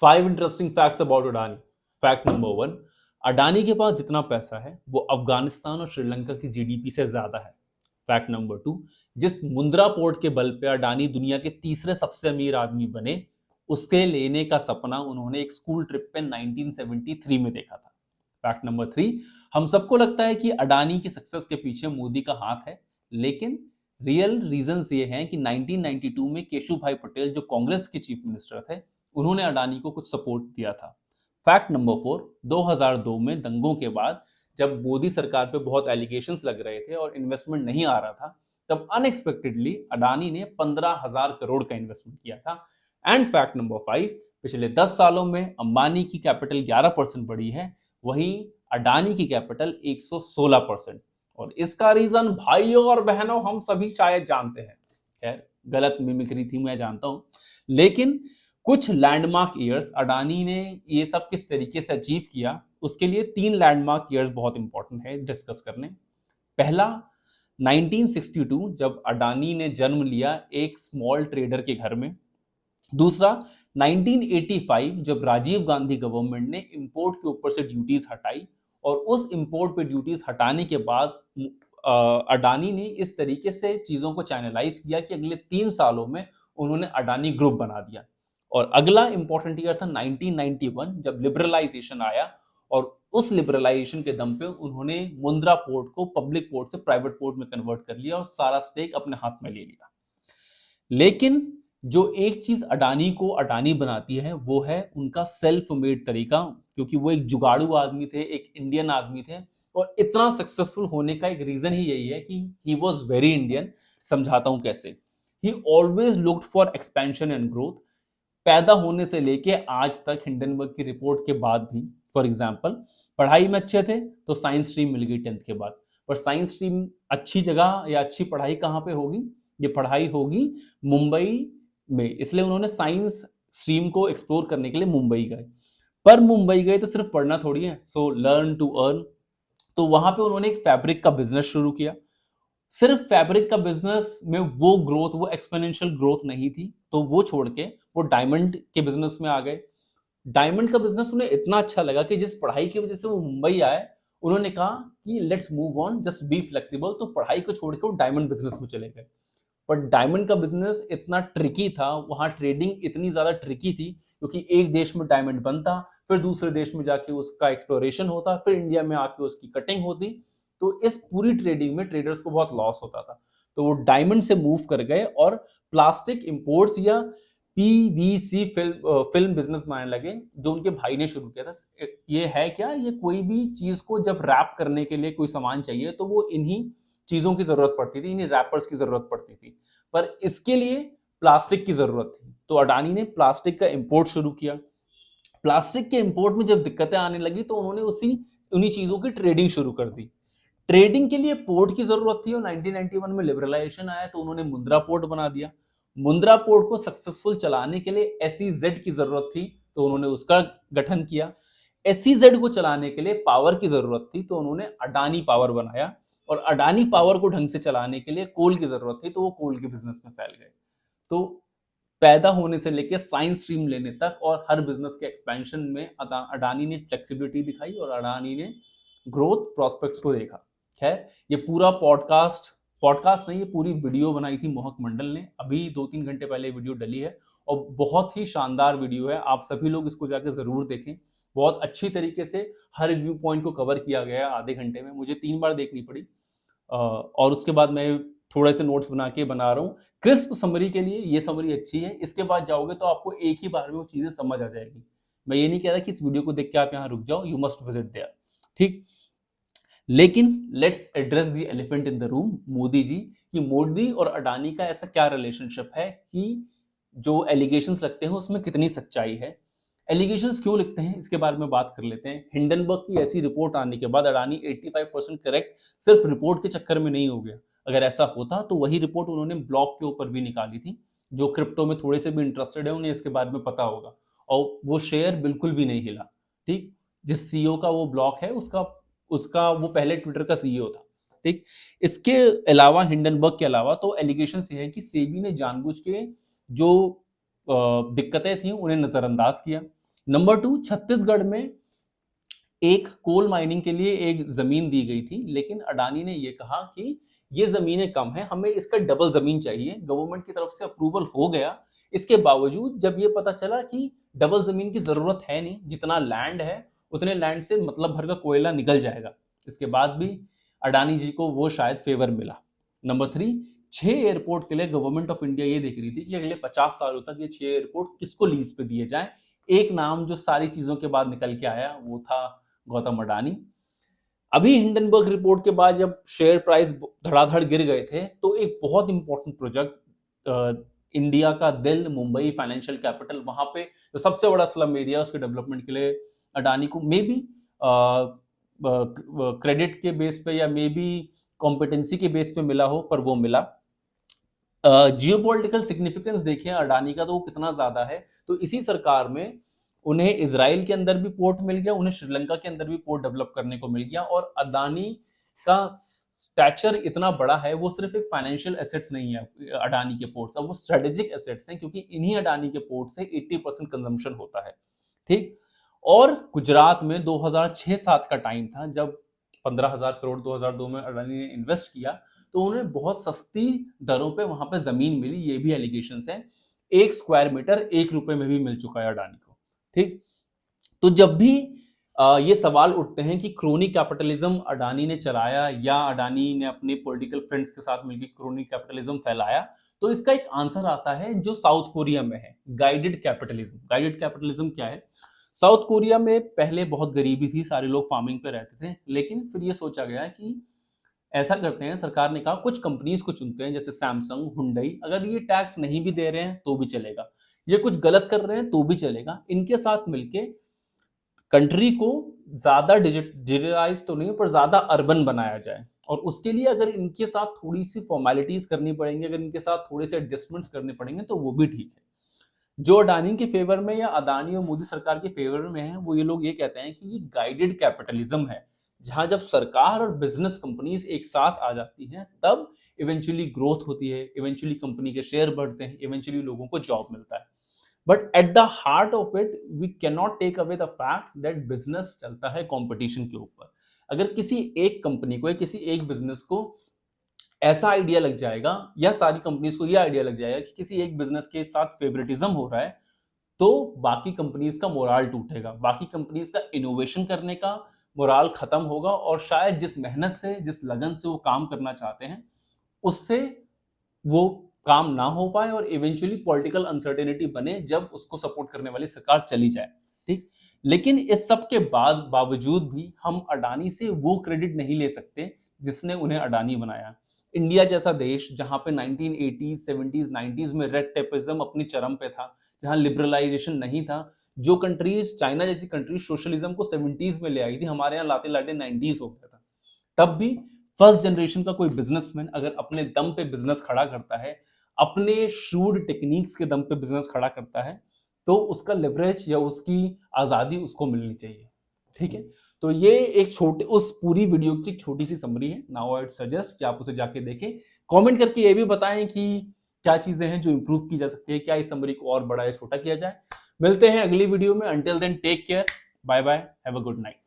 5 interesting facts about Adani. Fact number 1, Adani के पास जितना पैसा है वो अफगानिस्तान और श्रीलंका की जीडीपी से ज्यादा है। फैक्ट नंबर 2, जिस मुंद्रा पोर्ट के बल पे अडानी दुनिया के तीसरे सबसे अमीर आदमी बने, उसके लेने का सपना उन्होंने एक स्कूल ट्रिप पे 1973 में देखा था। फैक्ट नंबर 3, हम सबको लगता है कि अडानी की सक्सेस के पीछे मोदी का हाथ है, लेकिन रियल रीजंस ये हैं कि 1992 में केशु भाई पटेल जो कांग्रेस के चीफ मिनिस्टर थे, उन्होंने अडानी को कुछ सपोर्ट दिया था। फैक्ट नंबर 4, 2002 में दंगों के बाद जब मोदी सरकार पे बहुत एलिगेशंस लग रहे थे और इन्वेस्टमेंट नहीं आ रहा था, तब अनएक्सपेक्टेडली अडानी ने 15,000 करोड़ का इन्वेस्टमेंट किया था। एंड फैक्ट नंबर 5, पिछले 10 सालों में अंबानी की कैपिटल 11% बढ़ी है, वहीं अडानी की कैपिटल 116%। और इसका रीजन भाइयों और बहनों हम सभी शायद जानते हैं। खैर, गलत मिमिक्री थी, मैं जानता हूं, लेकिन कुछ लैंडमार्क ईयर्स अडानी ने ये सब किस तरीके से अचीव किया, उसके लिए 3 लैंडमार्क ईयर्स बहुत इंपॉर्टेंट है डिस्कस करने। पहला 1962 जब अडानी ने जन्म लिया एक स्मॉल ट्रेडर के घर में। दूसरा 1985 जब राजीव गांधी गवर्नमेंट ने इंपोर्ट के ऊपर से ड्यूटीज हटाई, और उस इंपोर्ट पे ड्यूटीज हटाने के बाद अडानी ने इस तरीके से चीजों को चैनलाइज किया कि अगले 3 सालों में उन्होंने अडानी ग्रुप बना दिया। और अगला इंपॉर्टेंट ईयर था 1991 जब लिबरलाइजेशन आया, और उस लिबरलाइजेशन के दम पे उन्होंने मुंद्रा पोर्ट को पब्लिक पोर्ट से प्राइवेट पोर्ट में कन्वर्ट कर लिया और सारा स्टेक अपने हाथ में ले लिया। लेकिन जो एक चीज अडानी को अडानी बनाती है वो है उनका सेल्फ मेड तरीका, क्योंकि वो एक जुगाड़ू आदमी थे, एक इंडियन आदमी थे, और इतना सक्सेसफुल होने का एक रीजन ही यही है कि ही वॉज वेरी इंडियन। समझाता हूं कैसे। ही always looked for expansion and growth. पैदा होने से लेके आज तक हिंडनबर्ग की रिपोर्ट के बाद भी, फॉर एग्जाम्पल, पढ़ाई में अच्छे थे तो साइंस स्ट्रीम मिल गई 10th के बाद, पर साइंस स्ट्रीम अच्छी जगह या अच्छी पढ़ाई कहाँ पे होगी? ये पढ़ाई होगी मुंबई में, इसलिए उन्होंने साइंस स्ट्रीम को एक्सप्लोर करने के लिए मुंबई गए। पर मुंबई गए तो सिर्फ पढ़ना थोड़ी है, सो लर्न टू अर्न। तो वहां पे उन्होंने एक फैब्रिक का बिजनेस शुरू किया। सिर्फ फैब्रिक का बिजनेस में वो ग्रोथ, वो एक्सपोनेंशियल ग्रोथ नहीं थी, तो वो छोड़ के वो डायमंड के बिजनेस में आ गए। डायमंड का बिजनेस उन्हें इतना अच्छा लगा कि जिस पढ़ाई की वजह से वो मुंबई आए, उन्होंने कहा कि let's move on, just be flexible. तो पढ़ाई को छोड़ के वो डायमंड बिजनेस में चले गए। पर डायमंड का बिजनेस इतना ट्रिकी था, वहां ट्रेडिंग इतनी ज्यादा ट्रिकी थी, क्योंकि एक देश में डायमंड बनता, फिर दूसरे देश में जाके उसका एक्सप्लोरेशन होता, फिर इंडिया में आके उसकी कटिंग होती। तो इस पूरी ट्रेडिंग में ट्रेडर्स को बहुत लॉस होता था। तो वो डायमंड से मूव कर गए और प्लास्टिक इंपोर्ट्स या पीवीसी फिल्म बिजनेस में आने लगे, जो उनके भाई ने शुरू किया था। ये है क्या, ये कोई भी चीज को जब रैप करने के लिए कोई सामान चाहिए तो वो इन्हीं चीजों की जरूरत पड़ती थी, इन्हीं रैपर्स की जरूरत पड़ती थी। पर इसके लिए प्लास्टिक की जरूरत थी, तो अडानी ने प्लास्टिक का इंपोर्ट शुरू किया। प्लास्टिक के इंपोर्ट में जब दिक्कतें आने लगी तो उन्होंने उन्हीं चीजों की ट्रेडिंग शुरू कर दी। ट्रेडिंग के लिए पोर्ट की जरूरत थी, और 1991 में लिबरलाइजेशन आया तो उन्होंने मुंद्रा पोर्ट बना दिया। मुंद्रा पोर्ट को सक्सेसफुल चलाने के लिए एसईजेड की जरूरत थी, तो उन्होंने उसका गठन किया। एसईजेड को चलाने के लिए पावर की जरूरत थी, तो उन्होंने अडानी पावर बनाया। और अडानी पावर को ढंग से चलाने के लिए कोल की जरूरत थी, तो वो कोल के बिजनेस में फैल गए। तो पैदा होने से लेकर साइंस स्ट्रीम लेने तक और हर बिजनेस के एक्सपेंशन में अडानी ने फ्लेक्सिबिलिटी दिखाई और अडानी ने ग्रोथ प्रॉस्पेक्ट्स को देखा। खैर, ये पूरा पॉडकास्ट नहीं, ये पूरी वीडियो बनाई थी मोहक मंडल ने, अभी 2-3 घंटे पहले वीडियो डली है, और बहुत ही शानदार वीडियो है। आप सभी लोग इसको जाकर जरूर देखें। बहुत अच्छी तरीके से हर व्यू पॉइंट को कवर किया गया है आधे घंटे में, मुझे 3 बार देखनी पड़ी। और उसके बाद मैं थोड़े से नोट्स बना के बना रहा हूँ क्रिस्प समरी के लिए। ये समरी अच्छी है, इसके बाद जाओगे तो आपको एक ही बार में वो चीजें समझ आ जाएगी। मैं ये नहीं कह रहा कि इस वीडियो को देख के आप यहाँ रुक जाओ, यू मस्ट विजिट देयर, ठीक। लेकिन let's address the elephant in the room, Modi ji. कि मोदी और अडानी का ऐसा क्या रिलेशनशिप है कि जो एलिगेशंस लगते हैं उसमें कितनी सच्चाई है। एलिगेशंस क्यों लिखते हैं इसके बारे में बात कर लेते हैं। हिंडनबर्ग की ऐसी रिपोर्ट आने के बाद अडानी 85% करेक्ट सिर्फ रिपोर्ट के चक्कर में नहीं हो गया। अगर ऐसा होता तो वही रिपोर्ट उन्होंने ब्लॉक के ऊपर भी निकाली थी। जो क्रिप्टो में थोड़े से भी इंटरेस्टेड है उन्हें इसके बारे में पता होगा, और वो शेयर बिल्कुल भी नहीं हिला, ठीक। जिस सीईओ का वो ब्लॉक है उसका उसका वो पहले ट्विटर का सीईओ था, ठीक। इसके अलावा, हिंडनबर्ग के अलावा, तो एलिगेशन ये है कि सेबी ने जानबूझ के जो दिक्कतें थी उन्हें नजरअंदाज किया। नंबर 2, छत्तीसगढ़ में एक कोल माइनिंग के लिए एक जमीन दी गई थी, लेकिन अडानी ने यह कहा कि ये जमीनें कम है, हमें इसका डबल जमीन चाहिए। गवर्नमेंट की तरफ से अप्रूवल हो गया, इसके बावजूद जब ये पता चला कि डबल जमीन की जरूरत है नहीं, जितना लैंड है उतने लैंड से मतलब भर का कोयला निकल जाएगा, इसके बाद भी अडानी जी को वो शायद फेवर मिला। नंबर 3, 6 एयरपोर्ट के लिए गवर्नमेंट ऑफ इंडिया ये देख रही थी कि अगले 50 सालों तक ये 6 एयरपोर्ट किसको लीज पे दिए जाएं। एक नाम जो सारी चीजों के बाद निकल के आया वो था गौतम अडानी। अभी हिंडनबर्ग रिपोर्ट के बाद जब शेयर प्राइस धड़ाधड़ गिर गए थे, तो एक बहुत इंपॉर्टेंट प्रोजेक्ट इंडिया का दिल मुंबई फाइनेंशियल कैपिटल, वहां पे जो सबसे बड़ा स्लम एरिया उसके डेवलपमेंट के लिए अडानी को मे बी क्रेडिट के बेस पे या मे बी कॉम्पिटेंसी के बेस पे मिला हो, पर वो मिला। जियोपॉलिटिकल सिग्निफिकेंस देखें अडानी का तो वो कितना ज्यादा है, तो इसी सरकार में उन्हें इजराइल के अंदर भी पोर्ट मिल गया, उन्हें श्रीलंका के अंदर भी पोर्ट डेवलप करने को मिल गया। और अडानी का स्टैचर इतना बड़ा है, वो सिर्फ एक फाइनेंशियल एसेट्स नहीं है अडानी के पोर्ट्स, अब वो स्ट्रेटेजिक एसेट्स हैं, क्योंकि इन्हीं अडानी के पोर्ट से 80% कंजम्पशन होता है। ठीक। और गुजरात में 2006-07 का टाइम था जब 15,000 करोड़ 2002 में अडानी ने इन्वेस्ट किया, तो उन्हें बहुत सस्ती दरों पे वहां पे जमीन मिली, ये भी एलिगेशंस हैं। 1 स्क्वायर मीटर 1 रुपए में भी मिल चुका है अडानी को। ठीक। तो जब भी ये सवाल उठते हैं कि क्रोनी कैपिटलिज्म अडानी ने चलाया या अडानी ने अपने पॉलिटिकल फ्रेंड्स के साथ मिलकर क्रोनी कैपिटलिज्म फैलाया, तो इसका एक आंसर आता है जो साउथ कोरिया में है, गाइडेड कैपिटलिज्म। गाइडेड कैपिटलिज्म क्या है? साउथ कोरिया में पहले बहुत गरीबी थी, सारे लोग फार्मिंग पे रहते थे, लेकिन फिर ये सोचा गया कि ऐसा करते हैं, सरकार ने कहा कुछ कंपनीज को चुनते हैं, जैसे सैमसंग, हुंडई, अगर ये टैक्स नहीं भी दे रहे हैं तो भी चलेगा, ये कुछ गलत कर रहे हैं तो भी चलेगा, इनके साथ मिलके कंट्री को ज्यादा डिजिटलाइज तो नहीं पर ज्यादा अर्बन बनाया जाए। और उसके लिए अगर इनके साथ थोड़ी सी फॉर्मेलिटीज करनी पड़ेंगी, अगर इनके साथ थोड़े से एडजस्टमेंट्स करने पड़ेंगे तो वो भी ठीक है। जो अडानी के फेवर में या अदानी और मोदी सरकार के फेवर में है, वो ये लोग ये कहते हैं कि ये गाइडेड कैपिटलिज्म है, जहां जब सरकार और बिजनेस कंपनीज एक साथ आ जाती हैं तब इवेंचुअली ग्रोथ होती है, इवेंचुअली कंपनी के शेयर बढ़ते हैं, इवेंचुअली लोगों को जॉब मिलता है। But at the heart of it we can not take away the fact that business चलता है कंपटीशन के ऊपर। अगर किसी एक कंपनी को या किसी एक बिजनेस को ऐसा आइडिया लग जाएगा या सारी कंपनीज को यह आइडिया लग जाएगा कि किसी एक बिजनेस के साथ फेवरेटिज्म हो रहा है, तो बाकी कंपनीज का मोराल टूटेगा, बाकी कंपनीज का इनोवेशन करने का मोराल खत्म होगा, और शायद जिस मेहनत से, जिस लगन से वो काम करना चाहते हैं, उससे वो काम ना हो पाए और इवेंचुअली पॉलिटिकल अनसर्टेनिटी बने जब उसको सपोर्ट करने वाली सरकार चली जाए। ठीक। लेकिन इस सब के बावजूद भी हम अडानी से वो क्रेडिट नहीं ले सकते जिसने उन्हें अडानी बनाया। इंडिया जैसा देश जहां पे 1980s, 70s, 90s में रेड टेपिज्म अपनी चरम पे था, जहां लिबरलाइजेशन नहीं था, जो कंट्रीज, चाइना जैसी कंट्रीज सोशलिज्म को 70s में ले आई थी, हमारे यहाँ लाते लाते 90s हो गया था। तब भी फर्स्ट जनरेशन का कोई बिजनेसमैन अगर अपने दम पे बिजनेस खड़ा करता है, अपने शूड टेक्निक्स के दम पे बिजनेस खड़ा करता है, तो उसका लेवरेज या उसकी आजादी उसको मिलनी चाहिए। ठीक है। तो ये एक छोटे उस पूरी वीडियो की छोटी सी समरी है। नाउ आई सजेस्ट कि आप उसे जाके देखें, कमेंट करके ये भी बताएं कि क्या चीजें हैं जो इंप्रूव की जा सकती है, क्या इस समरी को और बड़ा या छोटा किया जाए। मिलते हैं अगली वीडियो में। Until then take care, bye bye, have a good night.